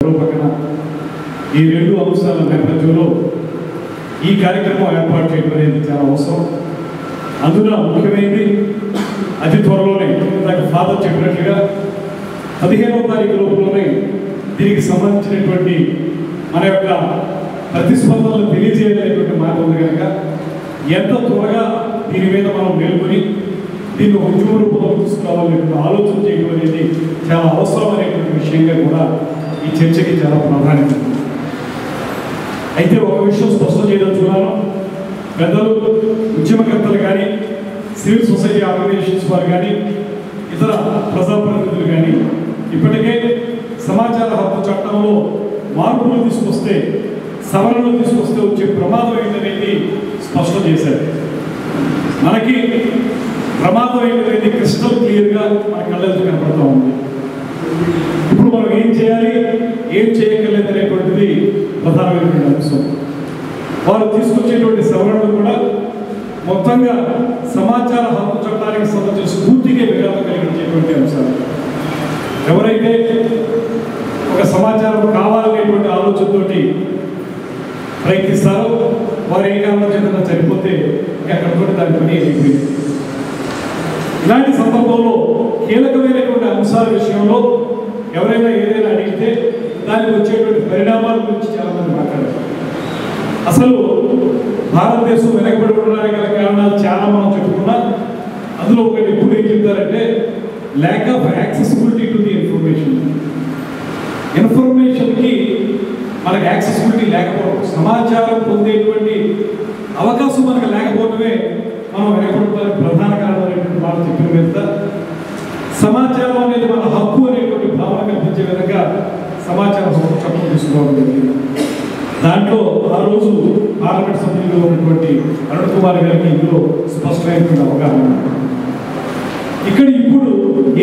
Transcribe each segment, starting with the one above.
పక్కన ఈ రెండు అంశాల నేపథ్యంలో ఈ కార్యక్రమం ఏర్పాటు చేయడం అనేది చాలా అవసరం. అందులో ముఖ్యమైనది అతి త్వరలోనే నాకు ఫాదర్ చెప్పినట్లుగా 15వ తారీఖు లోపలనే దీనికి సంబంధించినటువంటి మన యొక్క ప్రతిస్పందనలు తెలియజేయాలనేటువంటి మాట ఉంది కనుక ఎంత త్వరగా దీని మీద మనం మేల్కొని దీన్ని ఉద్యమ రూపంలో తీసుకురావాలనేటువంటి ఆలోచన చేయడం అనేది చాలా అవసరమైనటువంటి విషయంగా కూడా ఈ చర్చకి చాలా ప్రాధాన్యత. అయితే ఒక విషయం స్పష్టం చేయదలుచుకున్నాను. పెద్దలు ఉద్యమకర్తలు కానీ సివిల్ సొసైటీ ఆర్గనైజేషన్స్ వారు కానీ ఇతర ప్రజాప్రతినిధులు కానీ ఇప్పటికే సమాచార హక్కు చట్టంలో మార్పులు తీసుకొస్తే సవరణలు తీసుకొస్తే వచ్చే ప్రమాదం ఏంటనేది స్పష్టం చేశారు. మనకి ప్రమాదం ఏంటనేది క్రిస్టల్ క్లియర్గా మన కళ్ళతో కనపడుతూ ఉంది. ఇప్పుడు మనం ఏం చేయాలి, ఏం చేయగలేదు అనేటువంటిది ప్రధానమైనటువంటి అంశం. వారు తీసుకొచ్చేటువంటి సవరణలు కూడా మొత్తంగా సమాచార హక్కు చట్టానికి సంబంధించిన స్ఫూర్తికి విఘాతం కలిగించేటువంటి అంశాలు. ఎవరైతే ఒక సమాచారం కావాలనేటువంటి ఆలోచనతోటి ప్రయత్నిస్తారో వారు ఏ కారణం చేత చనిపోతే అక్కడితో దాని పని అయిపోయింది. ఇలాంటి సందర్భంలో కీలకమైనటువంటి అంశాల విషయంలో ఎవరైనా ఏదైనా అడిగితే దానికి వచ్చేటువంటి పరిణామాల గురించి చాలామంది మాట్లాడారు. అసలు భారతదేశం వెనకబడి ఉండడానికి గల కారణాలు చాలా మనం చెప్పుకున్నా. అందులో ఒకటి ఎప్పుడు ఏం చెప్తారంటే lack of accessibility to the information. ఇన్ఫర్మేషన్కి మనకు యాక్సెసిబిలిటీ లేకపోవడం, సమాచారం పొందేటువంటి అవకాశం మనకు లేకపోవడమే మనం వెనకబడడానికి ప్రధాన కారణం అనేటువంటి మాట చెప్పిన మీద సమాచారం అనేది మన హక్కు అనేటువంటి భావన కల్పించే విధంగా సమాచార హక్కు చట్టం తీసుకోవడం జరిగింది. దాంట్లో ఆ రోజు పార్లమెంట్ సభ్యులుగా ఉన్నటువంటి అరుణ్ కుమార్ గారికి ఇందులో స్పష్టమైనటువంటి అవగాహన. ఇక్కడ ఇప్పుడు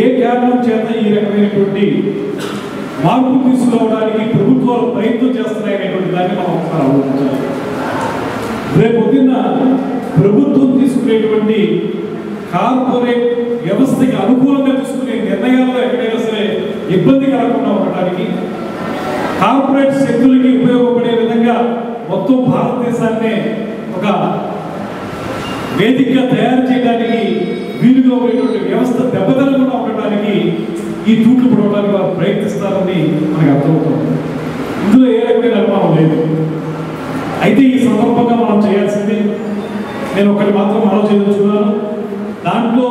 ఏ కారణం చేత ఈ రకమైనటువంటి మార్పు తీసుకురావడానికి ప్రభుత్వాలు ప్రయత్నం చేస్తున్నాయనేటువంటి దాన్ని మనం ఒకసారి ఆలోచించాలి. రేపు పొద్దున్న ప్రభుత్వం తీసుకునేటువంటి కార్పొరేట్ వ్యవస్థకి అనుకూలంగా తీసుకునే నిర్ణయాల్లో ఎక్కడైనా సరే ఇబ్బంది కలగకుండా ఉండటానికి, కార్పొరేట్ శక్తులకి ఉపయోగపడే విధంగా మొత్తం భారతదేశాన్నే ఒక వేదికగా తయారు చేయడానికి వీలుగా ఉండేటువంటి వ్యవస్థ దెబ్బతలకుండా ఉండటానికి ఈ తూట్లు పడవడానికి వారు ప్రయత్నిస్తారని మనకు అర్థమవుతుంది. ఇందులో ఏ రకమైన అనుమానం లేదు. అయితే ఈ సందర్భంగా మనం చేయాల్సింది నేను ఒకటి మాత్రం మనం చేయదలుచుకున్నాను. దాంట్లో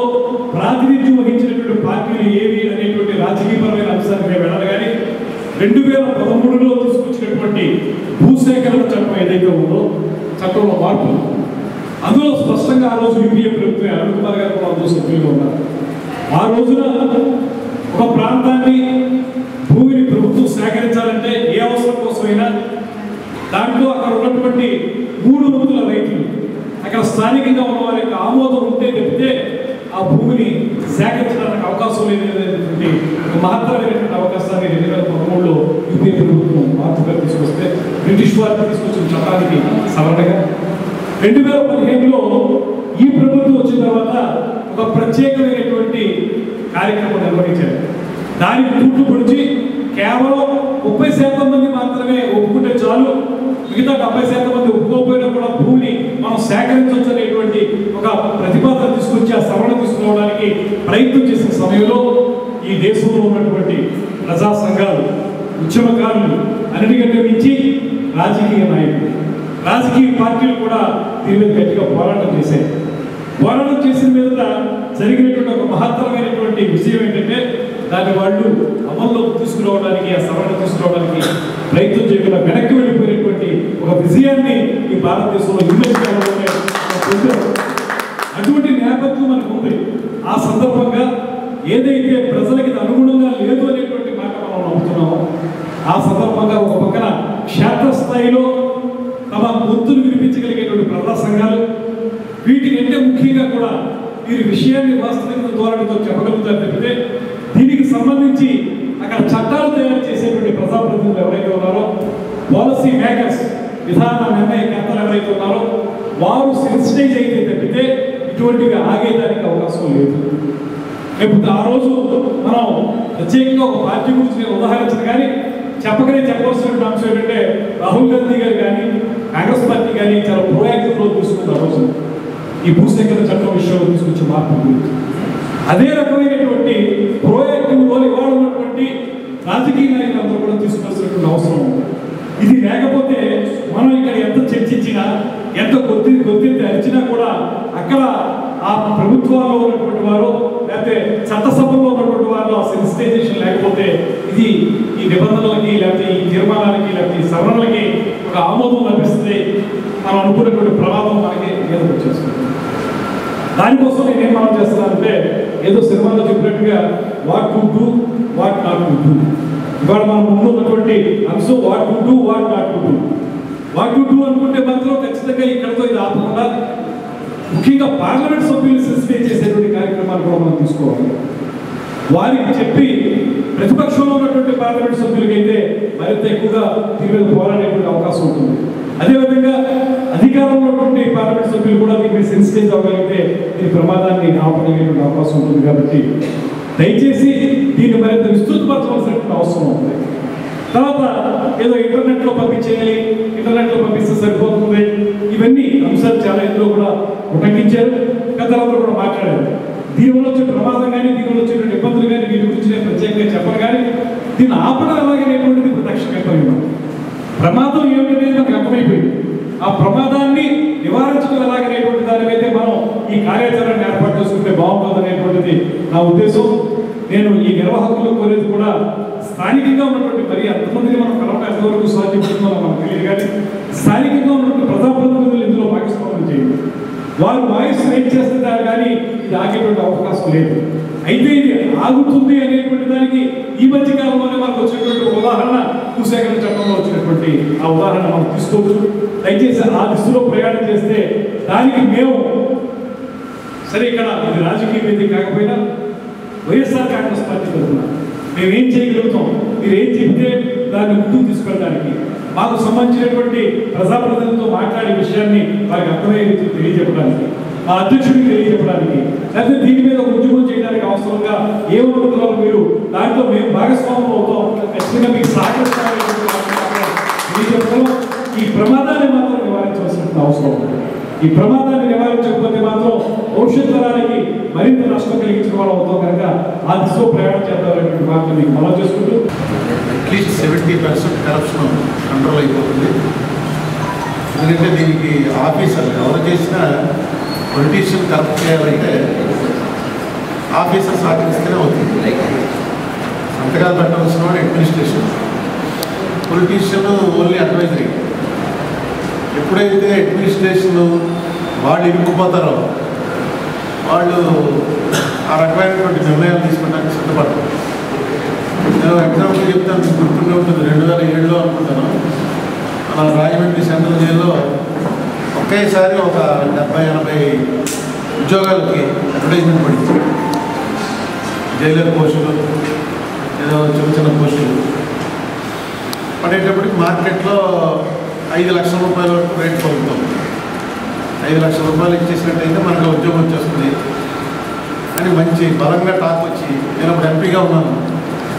ప్రాతినిధ్యం వహించినటువంటి పార్టీలు ఏవి అనేటువంటి రాజకీయపరమైన అంశానికి మేము వెళ్ళాలి. కానీ 2013లో తీసుకొచ్చినటువంటి భూసేకరణ చట్టం ఏదైతే ఉందో చట్టంలో మార్పులు, అందులో స్పష్టంగా ఆ రోజు యూపీఏ ప్రభుత్వం అరుణ్ కుమార్ గారు కూడా అందులో సభ్యులుగా ఉన్నారు. ఆ రోజున ఒక ప్రాంతాన్ని భూమిని ప్రభుత్వం సేకరించాలంటే ఏ అవసరం కోసమైనా దాంట్లో అక్కడ ఉన్నటువంటి 3 వంతుల రైతులు అక్కడ స్థానికంగా ఉన్న వారి యొక్క ఆమోదం ఉంటే తప్పితే ఆ భూమిని సేకరించడానికి అవకాశం లేదనేటువంటి ఒక మహత్తరమైనటువంటి అవకాశాన్ని 2013లో యూపీఏ ప్రభుత్వం మార్పుగా తీసుకొస్తే బ్రిటిష్ వారికి తీసుకొచ్చిన చట్టానికి సవరణగా 2015లో ఈ ప్రభుత్వం వచ్చిన తర్వాత ఒక ప్రత్యేకమైనటువంటి కార్యక్రమం నిర్వహించారు. దానికి తూట్లు పొడిచి కేవలం 30% మంది మాత్రమే ఒప్పుకుంటే చాలు, మిగతా 70% మంది ఒప్పుకోకపోయినా కూడా భూమిని మనం సేకరించవచ్చు అనేటువంటి ఒక ప్రతిపాదన తీసుకొచ్చి ఆ సవరణ తీసుకోవడానికి ప్రయత్నం చేసిన సమయంలో ఈ దేశంలో ఉన్నటువంటి ప్రజా సంఘాలు, ఉద్యమకారులు, అన్నిటికంటే మించి రాజకీయ నాయకులు, రాజకీయ పార్టీలు కూడా దీని మీద గట్టిగా పోరాటం చేశాయి. పోరాటం చేసిన మీద జరిగినటువంటి ఒక మహత్తరమైనటువంటి విషయం ఏంటంటే దాన్ని వాళ్ళు అమల్లో తీసుకురావడానికి, ఆ సవరణ తీసుకురావడానికి ప్రయత్నం చేయకుండా వెనక్కి వెళ్ళిపోయినటువంటి ఒక విజయాన్ని ఈ భారతదేశంలో అటువంటి నేపథ్యం మనకు ఉంది. ఆ సందర్భంగా ఏదైతే ప్రజలకి అనుగుణంగా లేదు అనేటువంటి మాట మనం నమ్ముతున్నామో ఆ సందర్భంగా ఒక పక్కన క్షేత్రస్థాయిలో తమ గొంతులు వినిపించగలిగేటువంటి ప్రజా సంఘాలు, వీటికంటే ముఖ్యంగా కూడా వీరి విషయాన్ని వాస్తవిక ధోరణితో చెప్పగలుగుతారు తప్పితే దీనికి సంబంధించి అక్కడ చట్టాలు తయారు చేసేటువంటి ప్రజాప్రతినిధులు ఎవరైతే ఉన్నారో, పాలసీ మేకర్స్, విధాన నిర్ణయకర్తలు ఎవరైతే ఉన్నారో వారు సెన్సిటైజ్ అయితే తప్పితే ఇటువంటివి ఆగేదానికి అవకాశం లేదు. లేకపోతే ఆ రోజు మనం ప్రత్యేకంగా ఒక పార్టీ గురించి నేను ఉదాహరించను కానీ చెప్పవలసిన అంశం ఏంటంటే రాహుల్ గాంధీ గారు కానీ కాంగ్రెస్ పార్టీ కానీ చాలా ప్రోయాక్టివ్ రోల్ తీసుకుంటారు ఆ రోజు ఈ భూసేకరణ చట్టం విషయంలో తీసుకొచ్చే మార్పు గురించి. అదే రకమైనటువంటి ప్రోయాక్టివ్ రోల్ ఇవాళ ఉన్నటువంటి రాజకీయ నాయకులందరూ కూడా తీసుకోవాల్సినటువంటి అవసరం ఉంది. ఇది లేకపోతే మనం ఇక్కడ ఎంత చర్చించినా ఎంత కొద్ది అరిచినా కూడా అక్కడ ఆ ప్రభుత్వాల్లో ఉన్నటువంటి వారు లేకపోతే చట్టసభలో ఉన్నటువంటి వారు ఆ సెన్సిటైజేషన్ లేకపోతే ఇది ఈ నిబంధనలకి లేకపోతే ఈ తీర్మానాలకి లేకపోతే ఈ సవరణలకి ఒక ఆమోదం లభిస్తుంది మనం అనుకున్నటువంటి ప్రమాదం మనకి ఏదో వచ్చేస్తుంది. దానికోసం నేనేం మనం చేస్తానంటే ఏదో సినిమాలో చెప్పినట్టుగా what to do what not to do. ఇవాళ మనం ముందు ఉన్నటువంటి అంశం what to do what not to do. What to do అనుకుంటే మాత్రం ఖచ్చితంగా ఇక్కడతో ఇది ఆపకుండా ముఖ్యంగా పార్లమెంట్ సభ్యులు సెన్సిటైజ్ చేసేటువంటి కార్యక్రమాలు కూడా మనం తీసుకోవాలి. వారికి చెప్పి ప్రతిపక్షంలో ఉన్నటువంటి పార్లమెంట్ సభ్యులకైతే మరింత ఎక్కువగా దీని మీద పోరాడేటువంటి అవకాశం ఉంటుంది. అదేవిధంగా అధికారంలో ఉన్నటువంటి పార్లమెంట్ సభ్యులు కూడా దీన్ని సెన్సిటైజ్ అవ్వగలిగితే దీని ప్రమాదాన్ని ఆపగలిగేటువంటి అవకాశం ఉంటుంది. కాబట్టి దయచేసి దీన్ని మరింత విస్తృతపరచవలసినటువంటి అవసరం ఉంది. తర్వాత ఏదో ఇంటర్నెట్లో పంపించేయాలి, ఇంటర్నెట్లో పంపిస్తే సరిపోతుంది, ఇవన్నీ అంశాలు చాలా ఇందులో కూడా ఉటంకించారు. పెద్దలందరూ కూడా మాట్లాడారు. దీనివల్ల వచ్చే ప్రమాదం కానీ దీనివల్ల వచ్చేటువంటి ఇబ్బందులు కానీ దీని గురించి నేను ప్రత్యేకంగా చెప్పను. కానీ దీన్ని ఆపడం అలాగనేటువంటిది ఇప్పుడు తక్షణ కర్తవ్యం. ప్రమాదం ఏమిటనేది మనకు అర్థమైపోయింది. ఆ ప్రమాదాన్ని నివారించడం ఎలాగనేటువంటి దాని మీద మనం ఈ కార్యాచరణ ఏర్పాటు చేసుకుంటే బాగుంటుంది అనేటువంటిది నా ఉద్దేశం. నేను ఈ నిర్వాహకులు కోరేది కూడా స్థానికంగా ఉన్నటువంటి మరి అంతమందిని మనం కలవడం ఎంతవరకు సాధ్యపడుతుందో మనకు తెలియదు. కానీ స్థానికంగా ఉన్నటువంటి ప్రజాప్రతినిధులు ఇందులో భాగస్వామ్యం చేయండి. వారు వాయిస్ రేట్ చేస్తున్నారు కానీ ఇది ఆగేటువంటి అవకాశం లేదు. అయితే ఇది ఆగుతుంది అనేటువంటి దానికి ఈ మధ్య కాలంలోనే మనకు వచ్చినటువంటి ఉదాహరణ భూసేకరణ చట్టంలో వచ్చినటువంటి ఆ ఉదాహరణ మనం తీసుకోవచ్చు. దయచేసి ఆ దిశలో ప్రయాణం చేస్తే దానికి మేము సరే ఇక్కడ ఇది రాజకీయ వేదిక కాకపోయినా వైఎస్ఆర్ కాంగ్రెస్ పార్టీ తరఫున మేమేం చేయగలుగుతాం, మీరు ఏం చెప్తే దాన్ని ముందుకు తీసుకెళ్ళడానికి మాకు సంబంధించినటువంటి ప్రజాప్రతినిధులతో మాట్లాడే విషయాన్ని వారికి అర్థమయ్యే రీతిలో తెలియజెప్పడానికి, మా అధ్యక్షుడికి తెలియజెప్పడానికి, లేకపోతే దీని మీద ఒక ఉద్యమం చేయడానికి అవసరంగా ఏమనుకుంటున్నారో మీరు దాంట్లో మేము భాగస్వామ్యం అవుతాం, ఖచ్చితంగా మీకు సహకరిస్తామని తెలియజెప్పడం. ఈ ప్రమాదాన్ని మాత్రం నివారించవలసిన అవసరం ఉంది. ఈ ప్రమాదాన్ని నివారించకపోతే మాత్రం భవిష్యత్ తరానికి మరింత నష్టం కలిగించిన వాళ్ళు అవుతాం. కనుక ఆ దిశలో ప్రయాణం చేద్దామనేటువంటి మాటలు మీకు అమలు చేసుకుంటూ అట్లీస్ట్ 70% కరప్షన్ కంట్రోల్ అయిపోతుంది. ఎందుకంటే దీనికి ఆఫీసర్లు ఎవరు చేసినా పొలిటీషియన్ కరప్ట్ చేయాలంటే ఆఫీసర్ సహకరిస్తేనే అవుతుంది. సంతకాలు పెట్టవలసిన వాడు అడ్మినిస్ట్రేషన్, పొలిటీషియన్ ఓన్లీ అడ్వైజరీ. ఎప్పుడైతే అడ్మినిస్ట్రేషన్ వాళ్ళు ఇరుక్కుపోతారో వాళ్ళు ఆ రకమైనటువంటి నిర్ణయాలు తీసుకోవడానికి సిద్ధపడతారు. నేను ఎగ్జాంపుల్ చెప్తాను, మీకు గుర్తుండే ఉంటుంది. 2007లో అనుకుంటాను, మన రాజమండ్రి సెంట్రల్ జైల్లో ఒకేసారి ఒక 70-80 ఉద్యోగాలకి అడ్వర్టైజ్మెంట్ పడింది. జైలర్ పోస్టులు, ఏదో చిన్న పోస్టులు పడేటప్పటికి మార్కెట్లో 5 లక్షల రూపాయల వరకు రేట్ పలుకుతాం. 5 లక్షల రూపాయలు ఇచ్చేసినట్టయితే మనకు ఉద్యోగం వచ్చేస్తుంది అని మంచి బలంగా టాక్ వచ్చి, నేను ఇప్పుడు ఎంపీగా ఉన్నాను,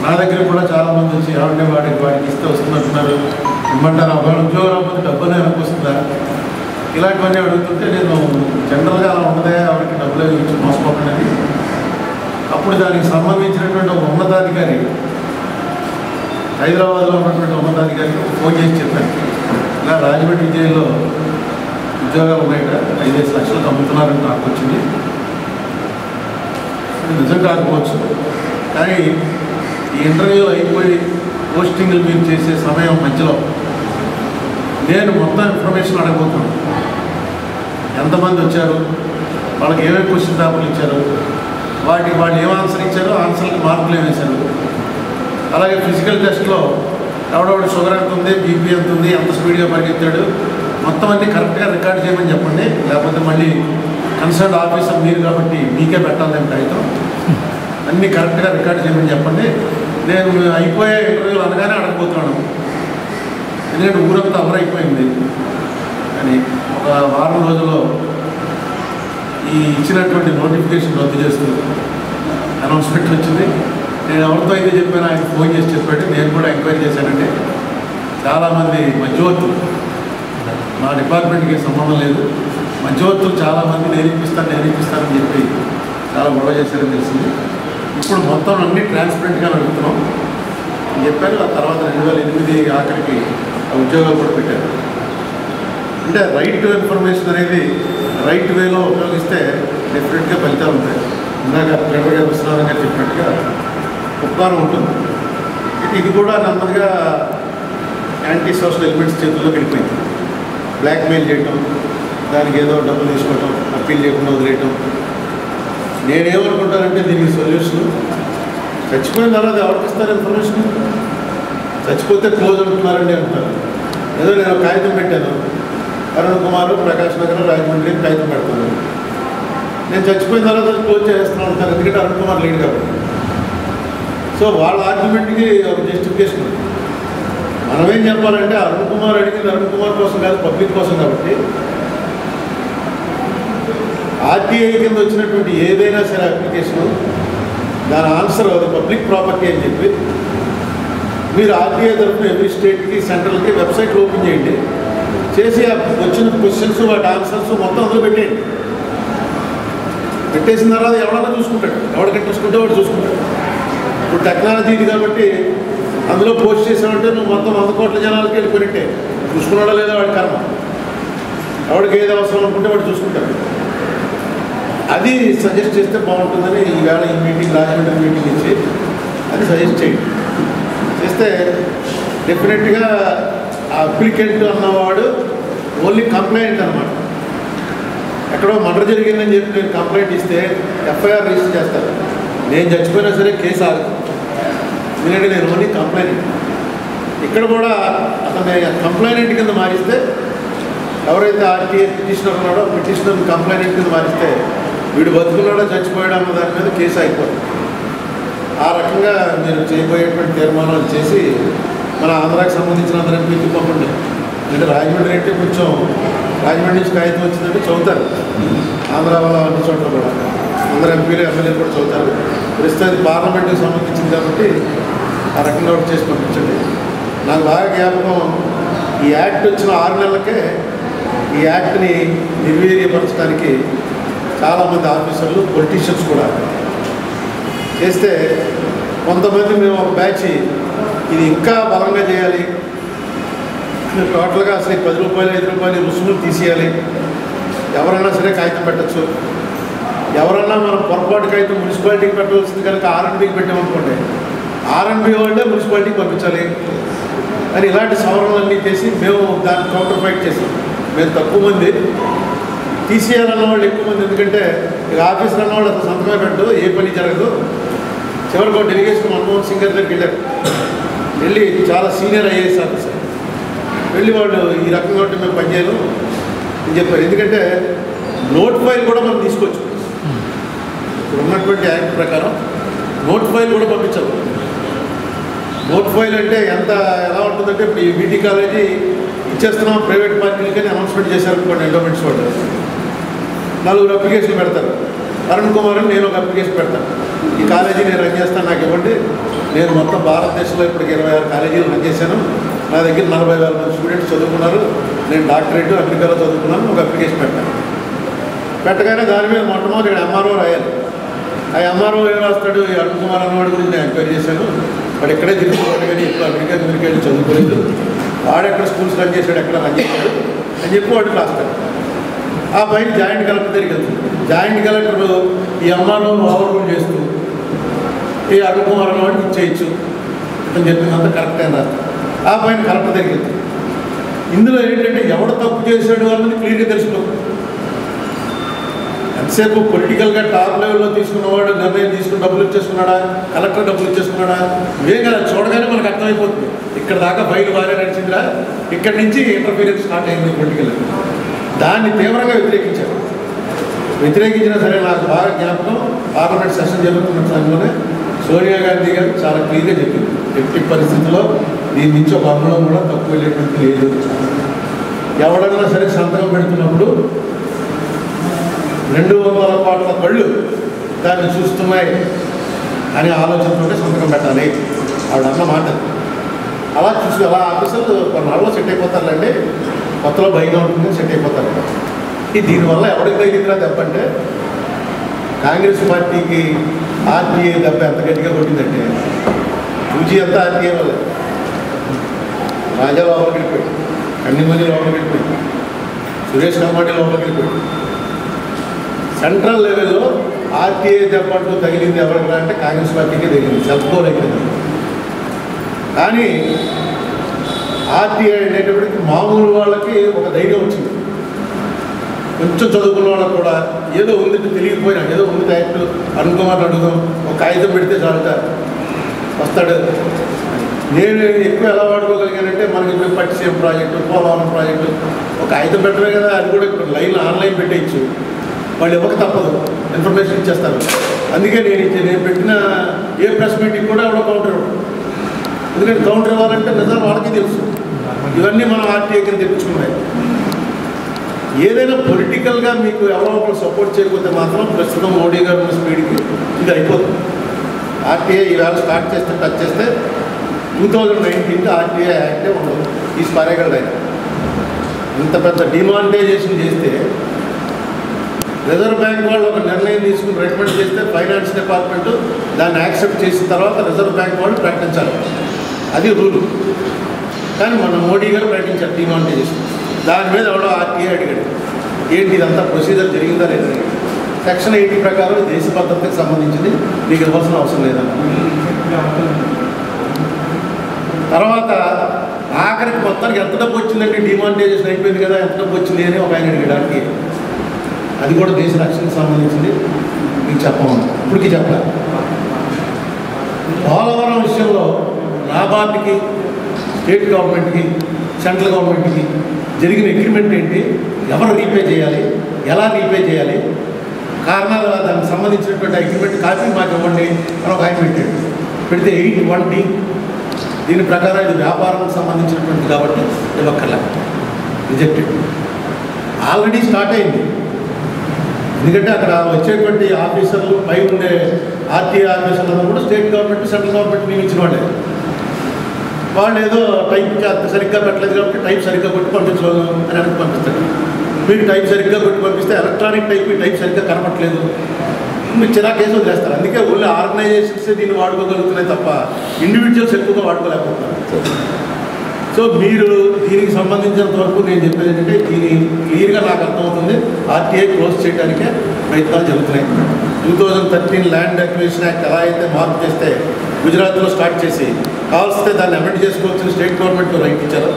నా దగ్గర కూడా చాలామంది వచ్చి ఏమంటే వాడికి ఇస్తే వస్తున్నట్టున్నారు, ఇమ్మంటారు. ఒకవేళ ఉద్యోగం రాకపోతే డబ్బునే వస్తుందా, ఇలాంటివన్నీ అడుగుతుంటే నేను జనరల్గా అలా ఉండదే, ఆవిడకి డబ్బులు ఇచ్చి మోసపోకండి. అప్పుడు దానికి సంబంధించినటువంటి ఒక ఉన్నతాధికారి, హైదరాబాద్లో ఉన్నటువంటి ఉన్నతాధికారికి ఫోన్ చేసి చెప్పాను, ఇలా రాజమండ్రి జైల్లో ఉద్యోగాలు ఉన్నాయట, 5-6 లక్షలకు అమ్ముతున్నారని నాకు వచ్చింది. నిజం కాకపోవచ్చు, కానీ ఈ ఇంటర్వ్యూ అయిపోయి పోస్టింగ్లు మీరు చేసే సమయం మధ్యలో నేను మొత్తం ఇన్ఫర్మేషన్ అడగబోతున్నాను. ఎంతమంది వచ్చారు, వాళ్ళకి ఏమేమి క్వశ్చన్ పేపర్లు ఇచ్చారు, వాటికి వాళ్ళు ఏం ఆన్సర్ ఇచ్చారో ఆన్సర్కి మార్కులు ఏమేశారు, అలాగే ఫిజికల్ టెస్ట్లో ఎవడెవడు షుగర్ ఎంత ఉంది, బీపీ ఎంత ఉంది, ఎంత స్పీడ్గా పరిగెత్తాడు, మొత్తం అన్నీ కరెక్ట్గా రికార్డ్ చేయమని చెప్పండి. లేకపోతే మళ్ళీ కన్సర్న్ ఆఫీసర్ మీరు కాబట్టి మీకే పెట్టాలి నేను కాగితం, అన్నీ కరెక్ట్గా రికార్డ్ చేయమని చెప్పండి. నేను అయిపోయే ఇంటర్వ్యూలు అనగానే అడగబోతున్నాను, ఎందుకంటే ఊరంతా అమరైపోయింది. కానీ ఒక వారం రోజుల్లో ఈ ఇచ్చినటువంటి నోటిఫికేషన్ రద్దు చేస్తూ అనౌన్స్మెంట్ వచ్చింది. నేను ఎవరితో అయితే చెప్పాను ఆయన ఫోన్ చేసి చెప్పాడు. నేను కూడా ఎంక్వైరీ చేశానంటే చాలామంది మధ్యవర్తులు, మా డిపార్ట్మెంట్కి సంబంధం లేదు, మధ్యవర్తులు చాలామంది నేను ఇప్పిస్తానని చెప్పి చాలా గొడవ చేశారని తెలిసింది. ఇప్పుడు మొత్తం అన్నీ ట్రాన్స్పరెంట్గా నడుపుతున్నాం అని చెప్పారు. ఆ తర్వాత 2008 ఆఖరికి ఉద్యోగాలు కూడా పెట్టారు. అంటే రైట్ టు ఇన్ఫర్మేషన్ అనేది రైట్ వేలో ఉపయోగిస్తే డెఫినెట్గా ఫలితాలు ఉంటాయి. ఇందాక ప్రేమగా విశ్వనాథం గారు చెప్పినట్టుగా ఉపకారం ఉంటుంది. ఇది కూడా నెమ్మదిగా యాంటీ సోషల్ ఎలిమెంట్స్ చేతుల్లోకి వెళ్ళిపోయింది. బ్లాక్మెయిల్ చేయటం, దానికి ఏదో డబ్బులు తీసుకోవటం, అప్పీల్ చేయకుండా వదిలేయటం. నేనేమనుకుంటానంటే దీనికి సొల్యూషన్ చచ్చిపోయిన తర్వాత ఎవరికి ఇస్తారు ఇన్ఫర్మేషన్? చచ్చిపోతే క్లోజ్ అంటున్నారండి అంటారు. ఏదో నేను కాగితం పెట్టాను, అరుణ్ కుమార్, ప్రకాష్ నగర్, రాజమండ్రి కాగితం పెడతాను. నేను చచ్చిపోయిన తర్వాత క్లోజ్ చేస్తున్నాను అంటారు, ఎందుకంటే అరుణ్ కుమార్ లేడు కాబట్టి. సో వాళ్ళ ఆర్గ్యుమెంట్కి ఒక జస్టిఫికేషన్. మనమేం చెప్పాలంటే అరుణ్ కుమార్ అడిగింది అరుణ్ కుమార్ కోసం కాదు, పబ్లిక్ కోసం. కాబట్టి ఆర్టీఐ కింద వచ్చినటువంటి ఏదైనా సరే అప్లికేషను దాని ఆన్సర్ అది పబ్లిక్ ప్రాపర్టీ అని చెప్పి మీరు ఆర్టీఐ తరఫున ఎవ్రీ స్టేట్కి సెంట్రల్కి వెబ్సైట్లు ఓపెన్ చేయండి, చేసి వచ్చిన క్వశ్చన్స్ వాటి ఆన్సర్స్ మొత్తం అందులో పెట్టేయండి. పెట్టేసిన తర్వాత ఎవడన్నా చూసుకుంటాడు, ఎవడికి ఇంట్రెస్ట్ ఉంటే వాడు చూసుకుంటాడు. ఇప్పుడు టెక్నాలజీ ఇది కాబట్టి అందులో పోస్ట్ చేసామంటే నువ్వు మొత్తం 100 కోట్ల జనాలకి వెళ్ళిపోయినట్టే. చూసుకున్నాడో లేదో వాడి కర్మ, ఎవడికి ఏది అవసరం అనుకుంటే వాడు చూసుకుంటాడు. అది సజెస్ట్ చేస్తే బాగుంటుందని ఈవేళ ఈ మీటింగ్, రాజమండ్రి మీటింగ్ ఇచ్చి అది సజెస్ట్ చేయండి. చేస్తే డెఫినెట్గా ఆ అప్లికెంట్ అన్నవాడు ఓన్లీ కంప్లైంట్ అనమాట. ఎక్కడో మర్డర్ జరిగిందని చెప్పి నేను కంప్లైంట్ ఇస్తే ఎఫ్ఐఆర్ రిజిస్టర్ చేస్తారు. నేను చచ్చిపోయినా సరే కేసు ఆగదు, ఎందుకంటే నేను ఓన్లీ కంప్లైంట్. ఇక్కడ కూడా అతను కంప్లైంట్ కింద మారిస్తే, ఎవరైతే ఆర్టీఐ పిటిషనర్ ఉన్నాడో పిటిషనర్ కంప్లైంట్ కింద మారిస్తే వీడు బతుకున్నాడో చచ్చిపోయాడు అన్న దాని మీద కేసు అయిపోతుంది. ఆ రకంగా మీరు చేయబోయేటువంటి తీర్మానాలు చేసి మన ఆంధ్రాకి సంబంధించిన అందరూ ఎంపీకి పంపండి. అంటే రాజమండ్రి అంటే కొంచెం రాజమండ్రి నుంచి కాగితం వచ్చిందంటే చదువుతారు. ఆంధ్ర వాళ్ళ అన్ని చోట్ల కూడా అందరు ఎంపీలు ఎమ్మెల్యేలు కూడా చదువుతారు. ప్రస్తుతం పార్లమెంట్కి సంబంధించింది కాబట్టి ఆ రకంగా ఒకటి చేసి పంపించండి. నాకు బాగా జ్ఞాపకం, ఈ యాక్ట్ వచ్చిన 6 నెలలకే ఈ యాక్ట్ని నిర్వీర్యపరచడానికి చాలామంది ఆఫీసర్లు, పొలిటీషియన్స్ కూడా చేస్తే, కొంతమంది మేము ఒక బ్యాచ్ ఇది ఇంకా బలంగా చేయాలి, టోటల్గా అసలు 10 రూపాయలు 5 రూపాయలు రుసుములు తీసేయాలి, ఎవరైనా సరే కాగితం పెట్టచ్చు, ఎవరన్నా మనం పొరపాటు కాగితం మున్సిపాలిటీకి పెట్టవలసింది కనుక ఆర్ఎన్బికి పెట్టామనుకోండి, ఆర్ఎన్బి వాళ్ళే మున్సిపాలిటీకి పంపించాలి అని ఇలాంటి సవరణలన్నీ చేసి మేము దాన్ని కౌంటర్ ఫైట్ చేసాం. మేము తక్కువ మంది, తీసేయాలన్న వాళ్ళు ఎక్కువ మంది. ఎందుకంటే ఇక ఆఫీసర్ అన్న వాళ్ళు అసలు సంతకమే పెట్టదు, ఏ పని జరగదు. చివరికి ఒక డెలిగేషన్ మన్మోహన్ సింగ్ గారి దగ్గరికి వెళ్ళారు. వెళ్ళి చాలా సీనియర్ ఐఏఎస్ ఆఫీసర్ వెళ్ళి వాళ్ళు ఈ రకంగా ఉంటే మేము పనిచేయను అని చెప్పారు. ఎందుకంటే నోట్ ఫైల్ కూడా మనం తీసుకోవచ్చు. ఇప్పుడు ఉన్నటువంటి యాక్ట్ ప్రకారం నోట్ ఫైల్ కూడా పంపించాలి. నోట్ ఫైల్ అంటే ఎలా ఉంటుందంటే, ఇప్పుడు ఈ బీటీ కాలేజీ ఇచ్చేస్తున్నాం ప్రైవేట్ పార్టీలకని అనౌన్స్మెంట్ చేశారు అనుకోండి, ఎండోమెంట్స్ వాళ్ళు 4 అప్లికేషన్లు పెడతారు. అరుణ్ కుమార్ అని నేను ఒక అప్లికేషన్ పెడతాను, ఈ కాలేజీ నేను రన్ చేస్తాను, నాకు ఇవ్వండి. నేను మొత్తం భారతదేశంలో ఇప్పటికి 26 కాలేజీలు రన్ చేశాను, నా దగ్గర 40,000 మంది స్టూడెంట్స్ చదువుకున్నారు, నేను డాక్టరేట్ అమెరికాలో చదువుకున్నాను, ఒక అప్లికేషన్ పెడతాను. పెట్టగానే దాని మీద మొట్టమొదటి ఎంఆర్ఓ రాయాలి. ఆ ఎంఆర్ఓ ఏం రాస్తాడు, ఈ అరుణ్ కుమార్ అన్నవాడి గురించి నేను ఎంక్వైరీ చేశాను, వాడు ఎక్కడే తిరుగుతున్నాడు కానీ ఇప్పుడు అమెరికాకి వెళ్ళి చదువుకోలేదు, వాడు ఎక్కడ స్కూల్స్ రన్ చేశాడు, ఎక్కడ రన్ చేశాడు అని చెప్పి వాడికి రాస్తాడు. ఆ పైన జాయింట్ కలెక్టర్ దగ్గరికి వెళ్తుంది. జాయింట్ కలెక్టర్ ఈ ఎంఆర్ఓను ఓవర్రూల్ చేస్తూ ఈ అరుణ్ కుమార్ అన్నవాడికి ఇచ్చేయచ్చు అని చెప్పిందంతా కరెక్ట్ అని రాస్తాడు. ఆ పైన కలెక్టర్ దగ్గరికి వెళ్తుంది. ఇందులో ఏంటంటే ఎవడు తప్పు చేశాడు అన్నది క్లియర్గా తెలిసిపోతుంది. ఎంతసేపు పొలిటికల్గా టాప్ లెవెల్లో తీసుకున్నవాడు నిర్ణయం తీసుకుని డబ్బులు ఇచ్చేసుకున్నాడా, కలెక్టర్ డబ్బులు ఇచ్చేసుకున్నాడా, ఇవే కదా చూడగానే మనకు అర్థమైపోతుంది. ఇక్కడ దాకా ఫైల్ బాగా నడిచిందిరా, ఇక్కడి నుంచి ఇంటర్ఫీరెన్స్ స్టార్ట్ అయింది పొలిటికల్. దాన్ని తీవ్రంగా వ్యతిరేకించారు. వ్యతిరేకించినా సరే నాకు బాగా జ్ఞాపకం, పార్లమెంట్ సెషన్ జరుగుతున్న సమయంలోనే సోనియా గాంధీ గారు చాలా క్లియర్గా చెప్పింది, ఎట్టి పరిస్థితుల్లో దీని నుంచి ఒక అమలం కూడా తక్కువ వెళ్ళేటువంటి లేదు. ఎవడన్నా సరే సంతకం పెడుతున్నప్పుడు 200 కోట్ల కళ్ళు దాన్ని చూస్తున్నాయి అనే ఆలోచనతో సంతకం పెట్టాలి ఆవిడన్న మాట. అలా చూసి అలా ఆఫీసర్లు కొన్నాళ్ళలో సెట్ అయిపోతారులేండి, కొత్తలో భయంగా ఉంటుంది, సెట్ అయిపోతారు. దీనివల్ల ఎవరికి తగిలిందిరా దెబ్బ అంటే, కాంగ్రెస్ పార్టీకి ఆర్టీఏ దెబ్బ ఎంత గట్టిగా కొట్టిందంటే, 2G అంతా ఆర్టీఏ వల్ల. రాజా లోపలికి వెళ్ళిపోయి, కన్నిమల్లి లోపలికి వెళ్ళిపోయి, సురేష్ కమాటి లోపలికి వెళ్ళిపోయి. సెంట్రల్ లెవెల్లో ఆర్టీఏ దెబ్బట్లు తగిలింది ఎవరికి అంటే కాంగ్రెస్ పార్టీకే తగిలింది, సెల్ఫ్ గోల్ అయిపోయింది. కానీ ఆర్టీఐ అనేటప్పటికి మామూలు వాళ్ళకి ఒక ధైర్యం వచ్చింది. కొంచెం చదువుకున్న వాళ్ళకు కూడా ఏదో ఉంది తెలియకపోయినా, ఏదో ఉంది యాక్ట్ అనుకోమని అడుగుదాం, ఒక కాగితం పెడితే చాలుట వస్తాడు. నేను ఎక్కువ ఎలా వాడుకోగలిగానంటే, మనకి ఇప్పుడు పట్టిసీమ ప్రాజెక్టు, పోలవరం ప్రాజెక్టు ఒక కాగితం పెట్టమే కదా, అది కూడా ఇప్పుడు లైన్ ఆన్లైన్ పెట్టేయచ్చు. వాళ్ళు ఎవరికి తప్పదు, ఇన్ఫర్మేషన్ ఇచ్చేస్తారు. అందుకే నేను పెట్టిన ఏ ప్రెస్ మీటింగ్ కూడా ఎవడో కౌంటర్ ఇవ్వడం. ఎందుకంటే కౌంటర్ ఇవ్వాలంటే నిజాలు వాళ్ళకి తెలుసు. ఇవన్నీ మనం ఆర్టీఐ కింద తెప్పించుకున్నాయి. ఏదైనా పొలిటికల్గా మీకు ఎవరో ఒకరు సపోర్ట్ చేయకపోతే మాత్రం ప్రస్తుతం మోడీ గారు ఉన్న స్పీడ్కి ఇది అయిపోతుంది. ఆర్టీఐ ఈవేళ స్టార్ట్ చేస్తే టచ్ చేస్తే 2019 ఆర్టీఐ యాక్టే ఉండదు, ఈ పారేగలడు ఆయన. ఇంత పెద్ద డిమానిటైజేషన్ చేస్తే రిజర్వ్ బ్యాంక్ వాళ్ళు ఒక నిర్ణయం తీసుకుని రికమెండ్ చేస్తే ఫైనాన్స్ డిపార్ట్మెంట్ దాన్ని యాక్సెప్ట్ చేసిన తర్వాత రిజర్వ్ బ్యాంక్ వాళ్ళు ప్రకటించాలి, అది రూల్. కానీ మన మోడీ గారు ప్రకటించారు డిమానిటైజేషన్. దాని మీద ఎవడో ఆర్టీఐ అడిగాడు, ఏంటి ఇదంతా ప్రొసీజర్ జరిగిందా లేదని. సెక్షన్ 80 ప్రకారం దేశ భద్రతకు సంబంధించింది, నీకు ఇవ్వాల్సిన అవసరం లేదన్న. తర్వాత ఆఖరికి మొత్తానికి ఎంత డబ్బు వచ్చిందండి, డిమానిటైజేషన్ అయిపోయింది కదా, ఎంత డబ్బు వచ్చింది అని ఒక ఆయన అడిగాడు ఆర్టీఐ. అది కూడా దేశ రక్షణకు సంబంధించింది, మీకు చెప్పమని ఇప్పటికీ చెప్పలేదు. పోలవరం విషయంలో నాబార్డ్కి, స్టేట్ గవర్నమెంట్కి, సెంట్రల్ గవర్నమెంట్కి జరిగిన అగ్రిమెంట్ ఏంటి, ఎవరు రీపే చేయాలి, ఎలా రీపే చేయాలి, కారణాలు, దానికి సంబంధించినటువంటి అగ్రిమెంట్ కాపీ మాకు ఇవ్వండి అని ఒక ఆయన పెట్టాడు. పెడితే 8(1)D దీని ప్రకారం ఇది వ్యాపారానికి సంబంధించినటువంటి కాబట్టి ఇవ్వక్కర్లే, రిజెక్టెడ్. ఆల్రెడీ స్టార్ట్ అయింది. ఎందుకంటే అక్కడ వచ్చేటువంటి ఆఫీసర్లు, పై ఉండే ఆర్టీఐ ఆఫీసర్లను కూడా స్టేట్ గవర్నమెంట్, సెంట్రల్ గవర్నమెంట్ నియమించిన వాళ్ళే. వాళ్ళు ఏదో టైప్ సరిగ్గా పెట్టలేదు కాబట్టి టైప్ సరిగ్గా కొట్టి పంపించలేదు అని వెనక్కి పంపిస్తాడు. మీకు టైప్ సరిగ్గా కొట్టి పంపిస్తే ఎలక్ట్రానిక్ టైప్ సరిగ్గా కనపట్లేదు, మీకు చిరా కేసులు చేస్తారు. అందుకే ఓన్లీ ఆర్గనైజేషన్స్ దీన్ని వాడుకోగలుగుతున్నాయి తప్ప ఇండివిజువల్స్ ఎక్కువగా వాడుకోలేకపోతున్నారు. సో మీరు దీనికి సంబంధించినంత వరకు నేను చెప్పేది ఏంటంటే, దీని క్లియర్గా నాకు అర్థమవుతుంది, ఆర్టీఐ క్లోజ్ చేయడానికే ప్రయత్నాలు జరుగుతున్నాయి. 2013 ల్యాండ్ అక్విజిషన్ యాక్ట్ ఎలా అయితే మార్పు చేస్తే గుజరాత్లో స్టార్ట్ చేసి కావాల్సితే దాన్ని అమెండ్ చేసుకోవచ్చని స్టేట్ గవర్నమెంట్ రైట్ ఇచ్చారు,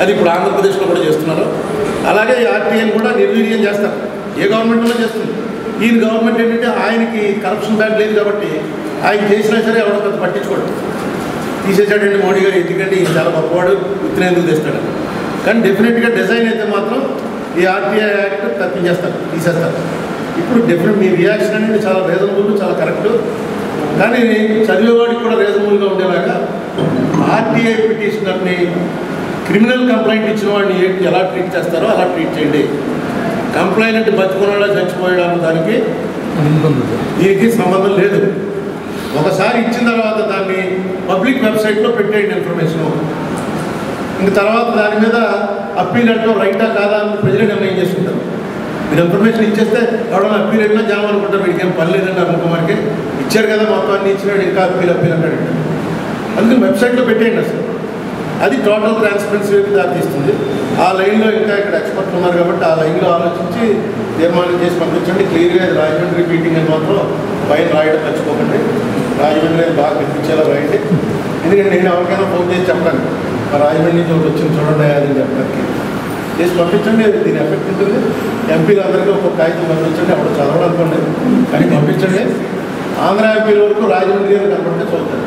అది ఇప్పుడు ఆంధ్రప్రదేశ్లో కూడా చేస్తున్నారు. అలాగే ఆర్టీఐని కూడా నిర్వీర్యం చేస్తారు, ఏ గవర్నమెంట్లో చేస్తుంది. ఈయన గవర్నమెంట్ ఏంటంటే ఆయనకి కరప్షన్ బ్యాడ్ లేదు కాబట్టి ఆయన చేసినా సరే ఎవడో పెద్ద పట్టించుకోడు. తీసేసాడండి మోడీ గారు, ఎందుకంటే ఈయన చాలా గొప్పవాడు, గుర్తునేందుకు తెస్తాడు. కానీ డెఫినెట్గా డిజైన్ అయితే మాత్రం ఈ ఆర్టీఐ యాక్ట్ తప్పించేస్తారు, తీసేస్తారు. ఇప్పుడు డెఫినెట్ మీ రియాక్షన్ అనేది చాలా రీజనబుల్, చాలా కరెక్ట్. కానీ చదివేవాడికి కూడా రీజనబుల్గా ఉండేలాగా ఆర్టీఐ పిటిషనర్ని క్రిమినల్ కంప్లైంట్ ఇచ్చిన వాడిని ఎలా ట్రీట్ చేస్తారో అలా ట్రీట్ చేయండి. కంప్లైంట్ బతుకున్నాడా చచ్చిపోయాడా అన్న దానికి దీనికి సంబంధం లేదు. ఒకసారి ఇచ్చిన తర్వాత దాన్ని పబ్లిక్ వెబ్సైట్లో పెట్టేయండి ఇన్ఫర్మేషను. ఇంక తర్వాత దాని మీద అప్పీల్ అంటే రైటా కాదా అని ప్రజలే నిర్ణయం చేసుకుంటారు. మీరు ఇన్ఫర్మేషన్ ఇచ్చేస్తే ఎవడన్నా అప్పీల్ అయినా జనం అనుకుంటారు, వీడికి ఏం పని లేదండి అనుకోమానికి ఇచ్చారు కదా మొత్తం అన్ని ఇచ్చినాడు, ఇంకా అప్పీల్ అంటాడు. అందుకని వెబ్సైట్లో పెట్టేయండి అసలు. అది టోటల్ ట్రాన్స్పరెన్సీకి దారితీస్తుంది. ఆ లైన్లో ఇంకా ఇక్కడ ఎక్స్పర్ట్లు ఉన్నారు కాబట్టి ఆ లైన్లో ఆలోచించి తీర్మానం చేసి పంపించండి. క్లియర్గా ఇది రాజమండ్రి మీటింగ్ అని మాత్రం పైన రాయడం మర్చిపోకండి. రాజమండ్రి బాగా కనిపించేలా రాయండి. ఎందుకంటే నేను ఎవరికైనా ఫోన్ చేసి చెప్పాను, మా రాజమండ్రి నుంచి ఒకటి వచ్చింది చూడండి అని చెప్పడానికి చేసి పంపించండి. దీని ఎఫెక్ట్ ఉంటుంది. ఎంపీలు అందరికీ ఒక కాగితం పంపించండి, అప్పుడు చదవడం అనుకోండి కానీ పంపించండి. ఆంధ్ర ఎంపీల వరకు రాజమండ్రి గారు కనపడితే చూస్తాను.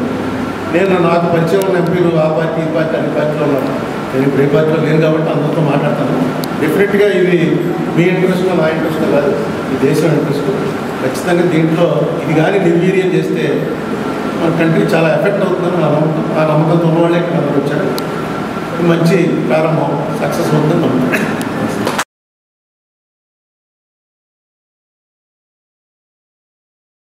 నేను నాకు పరిచయం ఉన్న ఎంపీలు ఆ పార్టీ ఈ పార్టీ అన్ని పార్టీలో ఉన్నాను. నేను ఇప్పుడు ఏ పార్టీలో లేను కాబట్టి అందరితో మాట్లాడతాను. డెఫినెట్గా ఇది మీ ఇంట్రెస్ట్ నా ఇంట్రెస్ట్ కాదు, ఈ దేశం ఇంట్రెస్ట్. ఖచ్చితంగా దీంట్లో ఇది కానీ నిర్వీర్యం చేస్తే మన కంట్రీ చాలా ఎఫెక్ట్ అవుతుందని నా నమ్మకం. ఆ నమ్మకంతో ఉన్నవాళ్ళే ఇక్కడ అందరూ వచ్చారు. మంచి ప్రారంభం, సక్సెస్ అవుతుందని నమ్మకం.